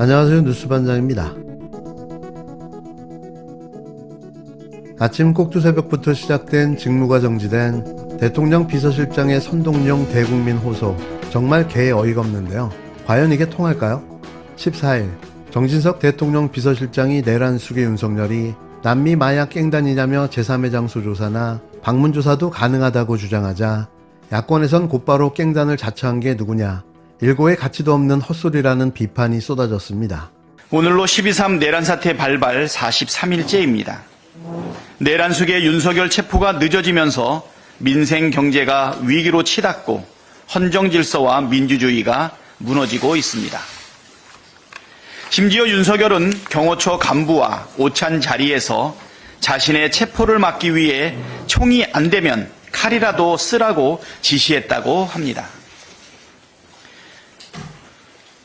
안녕하세요. 뉴스반장입니다. 아침 꼭두 새벽부터 시작된 직무가 정지된 대통령 비서실장의 선동용 대국민 호소, 정말 개 어이가 없는데요. 과연 이게 통할까요? 14일 정진석 대통령 비서실장이 내란 수계 윤석열이 남미 마약 깽단이냐며 제3의 장소 조사나 방문 조사도 가능하다고 주장하자 야권에선 곧바로 깽단을 자처한 게 누구냐, 일고의 가치도 없는 헛소리라는 비판이 쏟아졌습니다. 오늘로 12.3 내란 사태 발발 43일째입니다. 내란 수계 윤석열 체포가 늦어지면서 민생 경제가 위기로 치닫고 헌정 질서와 민주주의가 무너지고 있습니다. 심지어 윤석열은 경호처 간부와 오찬 자리에서 자신의 체포를 막기 위해 총이 안 되면 칼이라도 쓰라고 지시했다고 합니다.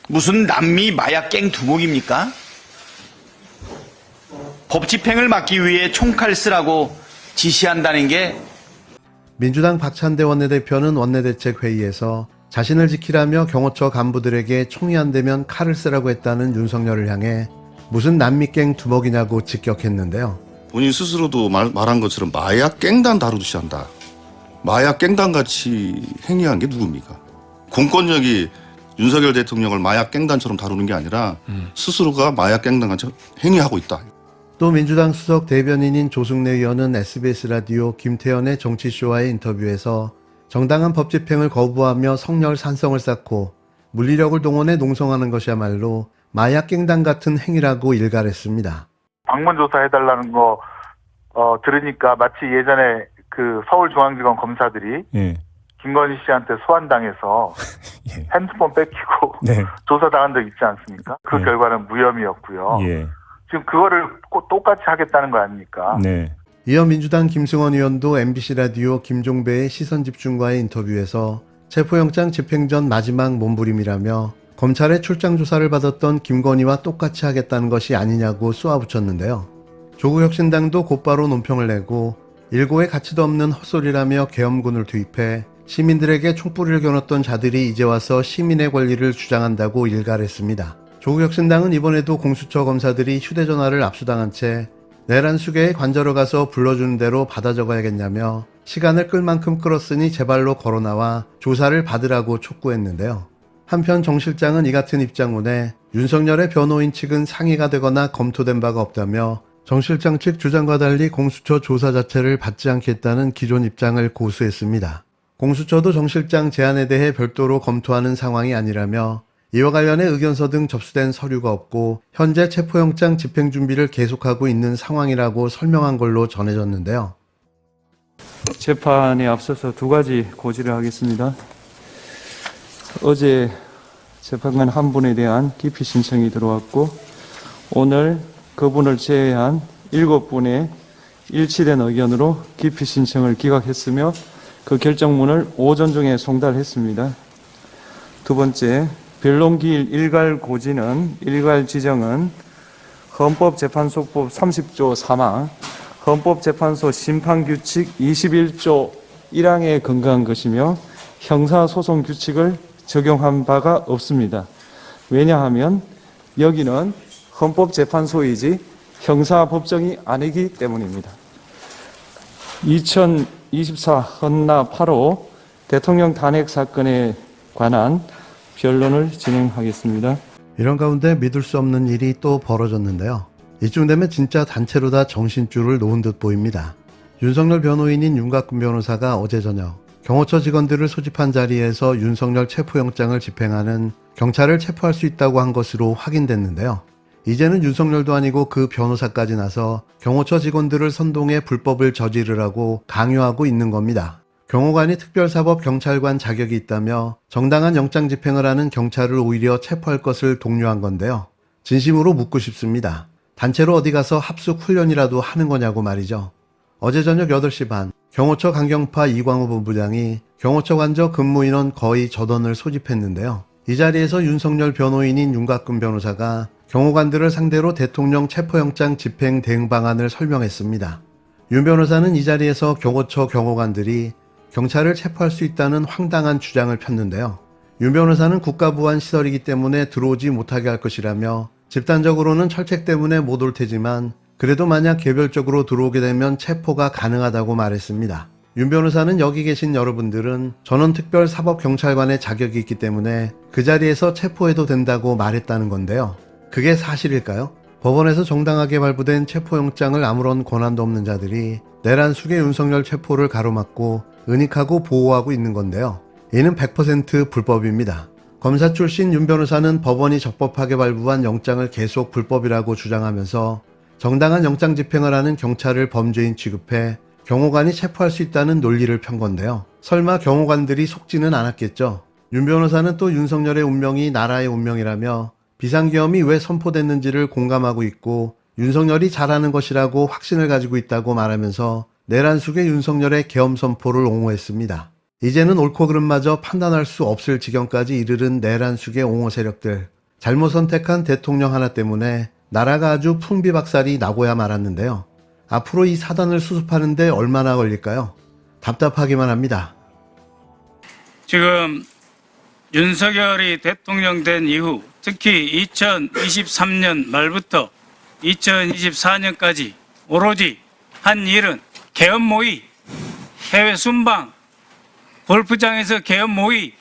무슨 남미 마약갱 두목입니까? 법 집행을 막기 위해 총칼 쓰라고 지시한다는 게. 민주당 박찬대 원내대표는 원내대책회의에서 자신을 지키라며 경호처 간부들에게 총이 안 되면 칼을 쓰라고 했다는 윤석열을 향해 무슨 남미갱 두목이냐고 직격했는데요. 본인 스스로도 말한 것처럼 마약 깽단 다루듯이 한다. 마약 깽단같이 행위한 게 누굽니까? 공권력이 윤석열 대통령을 마약 깽단처럼 다루는 게 아니라 스스로가 마약 깽단같이 행위하고 있다. 또 민주당 수석 대변인인 조승래 의원은 SBS 라디오 김태현의 정치쇼와의 인터뷰에서 정당한 법 집행을 거부하며 성렬 산성을 쌓고 물리력을 동원해 농성하는 것이야말로 마약 깽단 같은 행위라고 일갈했습니다. 방문 조사해달라는 거 들으니까 마치 예전에 그 서울중앙지검 검사들이 김건희 씨한테 소환당해서 핸드폰 뺏기고 조사당한 적 있지 않습니까? 그 결과는 무혐의였고요. 지금 그거를 꼭 똑같이 하겠다는 거 아닙니까? 이어 민주당 김승원 의원도 MBC 라디오 김종배의 시선집중과의 인터뷰에서 체포영장 집행 전 마지막 몸부림이라며 검찰의 출장 조사를 받았던 김건희와 똑같이 하겠다는 것이 아니냐고 쏘아붙였는데요. 조국혁신당도 곧바로 논평을 내고 일고의 가치도 없는 헛소리라며 계엄군을 투입해 시민들에게 촛불을 겨눴던 자들이 이제 와서 시민의 권리를 주장한다고 일갈했습니다. 조국혁신당은 이번에도 공수처 검사들이 휴대전화를 압수당한 채 내란 수계에 관저로 가서 불러주는 대로 받아 적어야겠냐며 시간을 끌 만큼 끌었으니 제발로 걸어나와 조사를 받으라고 촉구했는데요. 한편 정 실장은 이 같은 입장문에 윤석열의 변호인 측은 상의가 되거나 검토된 바가 없다며 정 실장 측 주장과 달리 공수처 조사 자체를 받지 않겠다는 기존 입장을 고수했습니다. 공수처도 정 실장 제안에 대해 별도로 검토하는 상황이 아니라며 이와 관련해 의견서 등 접수된 서류가 없고 현재 체포영장 집행 준비를 계속하고 있는 상황이라고 설명한 걸로 전해졌는데요. 재판에 앞서서 두 가지 고지를 하겠습니다. 어제 재판관 한 분에 대한 기피 신청이 들어왔고 오늘 그분을 제외한 7분의 일치된 의견으로 기피 신청을 기각했으며 그 결정문을 오전 중에 송달했습니다. 두 번째, 변론기일 일괄 지정은 헌법재판소법 30조 3항, 헌법재판소 심판규칙 21조 1항에 근거한 것이며 형사소송규칙을 적용한 바가 없습니다. 왜냐하면 여기는 헌법재판소이지 형사법정이 아니기 때문입니다. 2024 헌나 8호 대통령 탄핵 사건에 관한 변론을 진행하겠습니다. 이런 가운데 믿을 수 없는 일이 또 벌어졌는데요. 이쯤 되면 진짜 단체로 다 정신줄을 놓은 듯 보입니다. 윤석열 변호인인 윤곽근 변호사가 어제 저녁 경호처 직원들을 소집한 자리에서 윤석열 체포영장을 집행하는 경찰을 체포할 수 있다고 한 것으로 확인됐는데요. 이제는 윤석열도 아니고 그 변호사까지 나서 경호처 직원들을 선동해 불법을 저지르라고 강요하고 있는 겁니다. 경호관이 특별사법 경찰관 자격이 있다며 정당한 영장 집행을 하는 경찰을 오히려 체포할 것을 독려한 건데요. 진심으로 묻고 싶습니다. 단체로 어디 가서 합숙 훈련이라도 하는 거냐고 말이죠. 어제 저녁 8시 반 경호처 강경파 이광호 본부장이 경호처 관저 근무인원 거의 저던을 소집했는데요. 이 자리에서 윤석열 변호인인 윤곽근 변호사가 경호관들을 상대로 대통령 체포영장 집행 대응 방안을 설명했습니다. 윤 변호사는 이 자리에서 경호처 경호관들이 경찰을 체포할 수 있다는 황당한 주장을 폈는데요. 윤 변호사는 국가보안 시설이기 때문에 들어오지 못하게 할 것이라며 집단적으로는 철책 때문에 못 올 테지만 그래도 만약 개별적으로 들어오게 되면 체포가 가능하다고 말했습니다. 윤 변호사는 여기 계신 여러분들은 전원특별사법경찰관의 자격이 있기 때문에 그 자리에서 체포해도 된다고 말했다는 건데요. 그게 사실일까요? 법원에서 정당하게 발부된 체포영장을 아무런 권한도 없는 자들이 내란 숙의 윤석열 체포를 가로막고 은닉하고 보호하고 있는 건데요. 이는 100% 불법입니다. 검사 출신 윤 변호사는 법원이 적법하게 발부한 영장을 계속 불법이라고 주장하면서 정당한 영장 집행을 하는 경찰을 범죄인 취급해 경호관이 체포할 수 있다는 논리를 편 건데요. 설마 경호관들이 속지는 않았겠죠. 윤 변호사는 또 윤석열의 운명이 나라의 운명이라며 비상계엄이 왜 선포됐는지를 공감하고 있고 윤석열이 잘하는 것이라고 확신을 가지고 있다고 말하면서 내란 숙의 윤석열의 계엄 선포를 옹호했습니다. 이제는 옳고 그름마저 판단할 수 없을 지경까지 이르른 내란 숙의 옹호 세력들. 잘못 선택한 대통령 하나 때문에 나라가 아주 풍비박살이 나고야 말았는데요. 앞으로 이 사단을 수습하는데 얼마나 걸릴까요? 답답하기만 합니다. 지금 윤석열이 대통령 된 이후 특히 2023년 말부터 2024년까지 오로지 한 일은 계엄 모의, 해외 순방, 골프장에서 계엄 모의,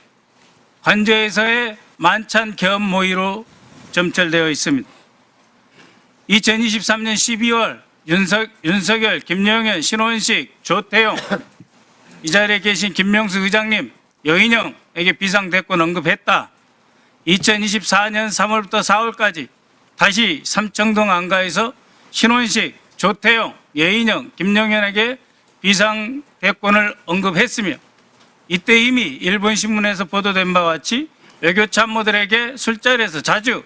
관저에서의 만찬 계엄 모의로 점철되어 있습니다. 2023년 12월 윤석열, 김영현, 신원식, 조태용, 이 자리에 계신 김명수 의장님, 여인영에게 비상대권 언급했다. 2024년 3월부터 4월까지 다시 삼청동 안가에서 신원식, 조태용, 여인영, 김영현에게 비상대권을 언급했으며 이때 이미 일본 신문에서 보도된 바와 같이 외교 참모들에게 술자리에서 자주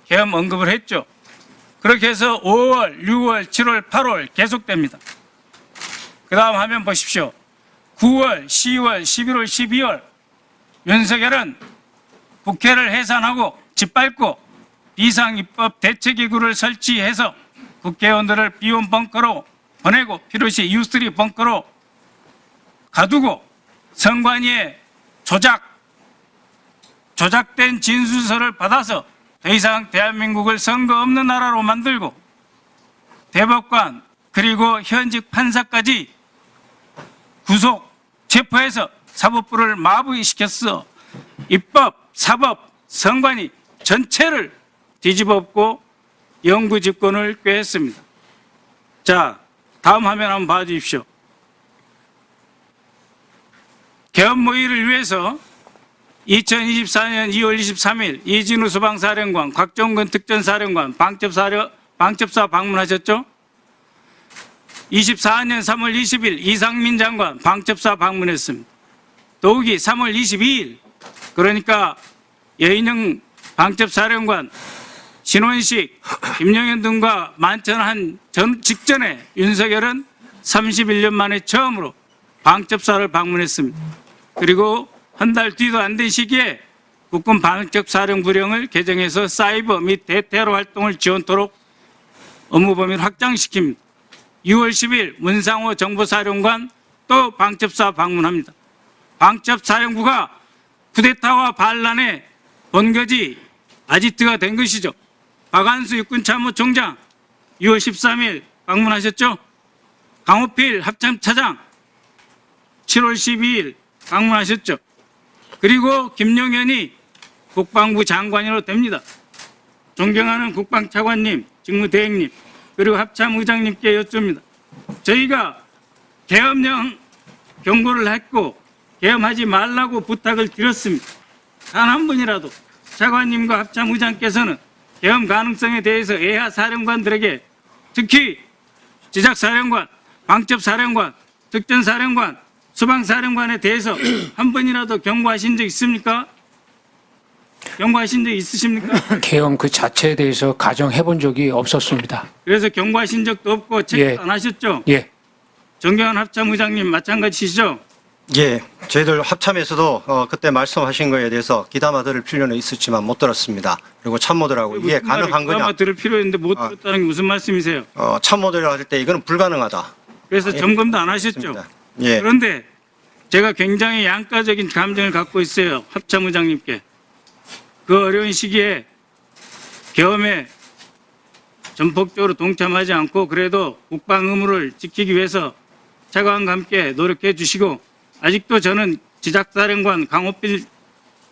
계엄 언급을 했죠. 그렇게 해서 5월, 6월, 7월, 8월 계속됩니다. 그 다음 화면 보십시오. 9월, 10월, 11월, 12월 윤석열은 국회를 해산하고 짓밟고 비상입법 대책기구를 설치해서 국회의원들을 비온 벙커로 보내고 필요시 U3 벙커로 가두고 선관위의 조작된 진술서를 받아서 더 이상 대한민국을 선거 없는 나라로 만들고 대법관 그리고 현직 판사까지 구속, 체포해서 사법부를 마비시켰어. 입법, 사법, 선관위 전체를 뒤집어엎고 영구 집권을 꾀했습니다. 자, 다음 화면 한번 봐주십시오. 계엄 모의를 위해서 2024년 2월 23일 이진우 소방사령관, 곽종근 특전사령관, 방첩사 방문하셨죠? 24년 3월 20일 이상민 장관 방첩사 방문했습니다. 더욱이 3월 22일 그러니까 여인영 방첩사령관, 신원식, 김영현 등과 만찬한 직전에 윤석열은 31년 만에 처음으로 방첩사를 방문했습니다. 그리고 한 달 뒤도 안 된 시기에 국군 방첩사령부령을 개정해서 사이버 및 대테러 활동을 지원토록 업무 범위를 확장시킵니다. 6월 10일 문상호 정보사령관 또 방첩사 방문합니다. 방첩사령부가 쿠데타와 반란의 본거지 아지트가 된 것이죠. 박한수 육군참모총장 6월 13일 방문하셨죠. 강호필 합참차장 7월 12일 방문하셨죠. 그리고 김용현이 국방부 장관으로 됩니다. 존경하는 국방차관님, 직무대행님, 그리고 합참의장님께 여쭙니다. 저희가 계엄령 경고를 했고 계엄하지 말라고 부탁을 드렸습니다. 단 한 분이라도 차관님과 합참의장께서는 계엄 가능성에 대해서 예하 사령관들에게 특히 지작사령관, 방첩사령관, 특전사령관, 수방사령관에 대해서 한 번이라도 경고하신 적 있습니까? 경고하신 적 있으십니까? 계엄 그 자체에 대해서 가정해 본 적이 없었습니다. 그래서 경고하신 적도 없고 체크도 안 하셨죠? 예. 정경환 합참의장님 마찬가지시죠? 예, 저희들 합참에서도 그때 말씀하신 거에 대해서 귀담아 들을 필요는 있었지만 못 들었습니다. 그리고 참모들하고 이게 가능한 거냐? 아마 들을 필요 있는데 못 들었다는 게 무슨 말씀이세요? 참모들이 할 때 이거는 불가능하다. 그래서 점검도 안 하셨죠? 맞습니다. 예, 그런데 제가 굉장히 양가적인 감정을 갖고 있어요. 합참의장님께. 그 어려운 시기에 계엄에 전폭적으로 동참하지 않고 그래도 국방 의무를 지키기 위해서 차관과 함께 노력해 주시고 아직도 저는 지작사령관 강호필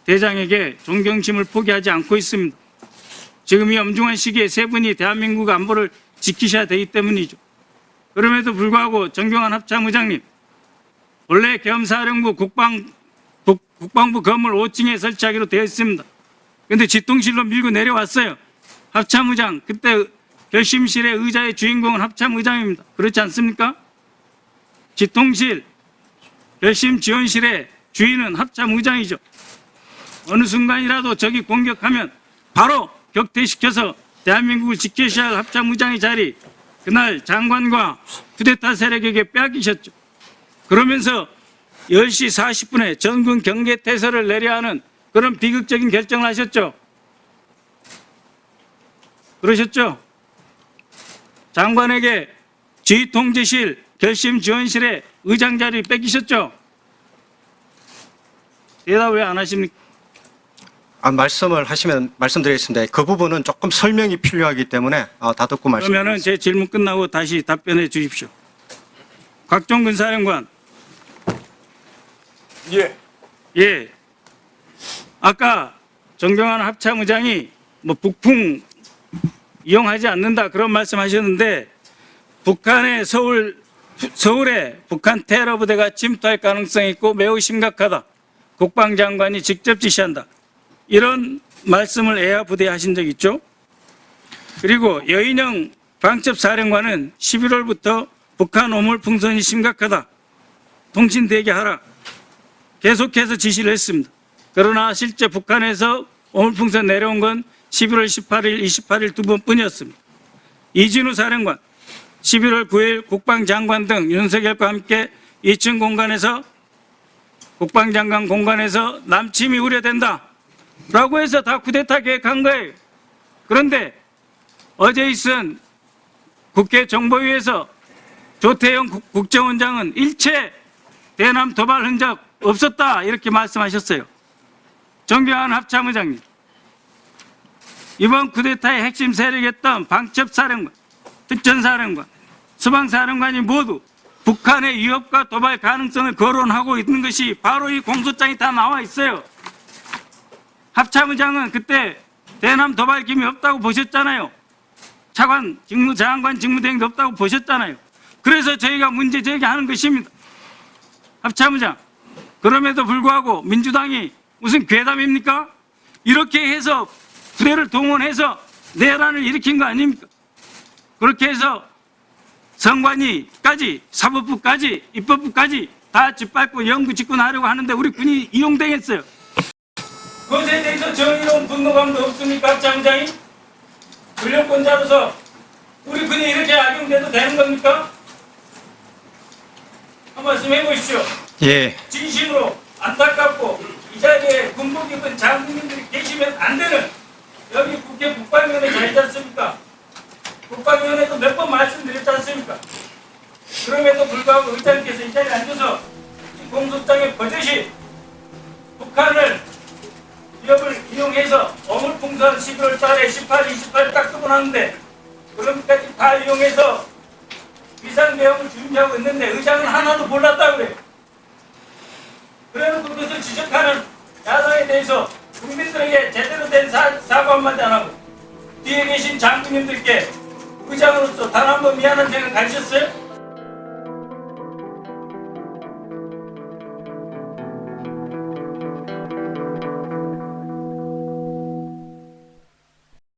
대장에게 존경심을 포기하지 않고 있습니다. 지금 이 엄중한 시기에 세 분이 대한민국 안보를 지키셔야 되기 때문이죠. 그럼에도 불구하고 정경환 합참의장님, 원래 계엄사령부 국방부 건물 5층에 설치하기로 되어 있습니다. 그런데 집통실로 밀고 내려왔어요. 합참의장, 그때 결심실의 의자의 주인공은 합참의장입니다. 그렇지 않습니까? 집통실, 결심지원실의 주인은 합참의장이죠. 어느 순간이라도 적이 공격하면 바로 격퇴시켜서 대한민국을 지키셔야 할 합참의장의 자리, 그날 장관과 쿠데타 세력에게 빼앗기셨죠. 그러면서 10시 40분에 전군 경계태세를 내려야 하는 그런 비극적인 결정을 하셨죠. 그러셨죠? 장관에게 지휘통제실, 결심지원실의 의장 자리 뺏기셨죠? 대답 왜 안 하십니까? 말씀을 하시면 말씀드리겠습니다. 그 부분은 조금 설명이 필요하기 때문에 다 듣고 말씀드리겠습니다. 그러면은 제 질문 끝나고 다시 답변해 주십시오. 각종군 사령관. 예. 아까 정경환 합참의장이 뭐 북풍 이용하지 않는다 그런 말씀하셨는데 북한의 서울에 북한 테러 부대가 침투할 가능성이 있고 매우 심각하다. 국방장관이 직접 지시한다. 이런 말씀을 애야 부대에 하신 적 있죠? 그리고 여인영 방첩사령관은 11월부터 북한 오물풍선이 심각하다. 통신 대기하라. 계속해서 지시를 했습니다. 그러나 실제 북한에서 오물풍선 내려온 건 11월 18일, 28일 두 번뿐이었습니다. 이진우 사령관, 11월 9일 국방장관 등 윤석열과 함께 2층 공간에서 국방장관 공간에서 남침이 우려된다. 라고 해서 다 쿠데타 계획한 거예요. 그런데 어제 있은 국회 정보위에서 조태영 국정원장은 일체 대남 도발 흔적 없었다 이렇게 말씀하셨어요. 정경환 합참의장님, 이번 쿠데타의 핵심 세력이었던 방첩사령관, 특전사령관, 수방사령관이 모두 북한의 위협과 도발 가능성을 거론하고 있는 것이 바로 이 공소장이 다 나와 있어요. 합참의장은 그때 대남 도발 기미 없다고 보셨잖아요. 장관 직무대행도 없다고 보셨잖아요. 그래서 저희가 문제 제기하는 것입니다. 합참의장, 그럼에도 불구하고 민주당이 무슨 괴담입니까? 이렇게 해서 부대를 동원해서 내란을 일으킨 거 아닙니까? 그렇게 해서 선관위까지 사법부까지 입법부까지 다 짓밟고 영구 집권하려고 하는데 우리 군이 이용당했어요. 그것에 대해서 정의로운 분노감도 없습니까? 합참의장이? 권력권자로서 우리 군이 이렇게 악용돼도 되는 겁니까? 한 말씀 해보십시오. 예. 진심으로 안타깝고 이 자리에 군복 입은 장군님들이 계시면 안 되는 여기 국회 국방위원회 자리지 않습니까? 국방위원회도 몇 번 말씀드렸지 않습니까? 그럼에도 불구하고 의장께서 이 자리에 앉아서 이 공소장의 버젓이 북한을 위협을 이용해서 어물풍선 11월 달에 18, 28 딱 두고 나는데 그럼까지 다 이용해서 비상대응을 준비하고 있는데 의장은 하나도 몰랐다고 그래요. 그래놓고 그것을 지적하는 야당에 대해서 국민들에게 제대로 된 사과 한마디 안 하고 뒤에 계신 장군님들께 의장으로서 단 한 번 미안한 생각 가지셨어요?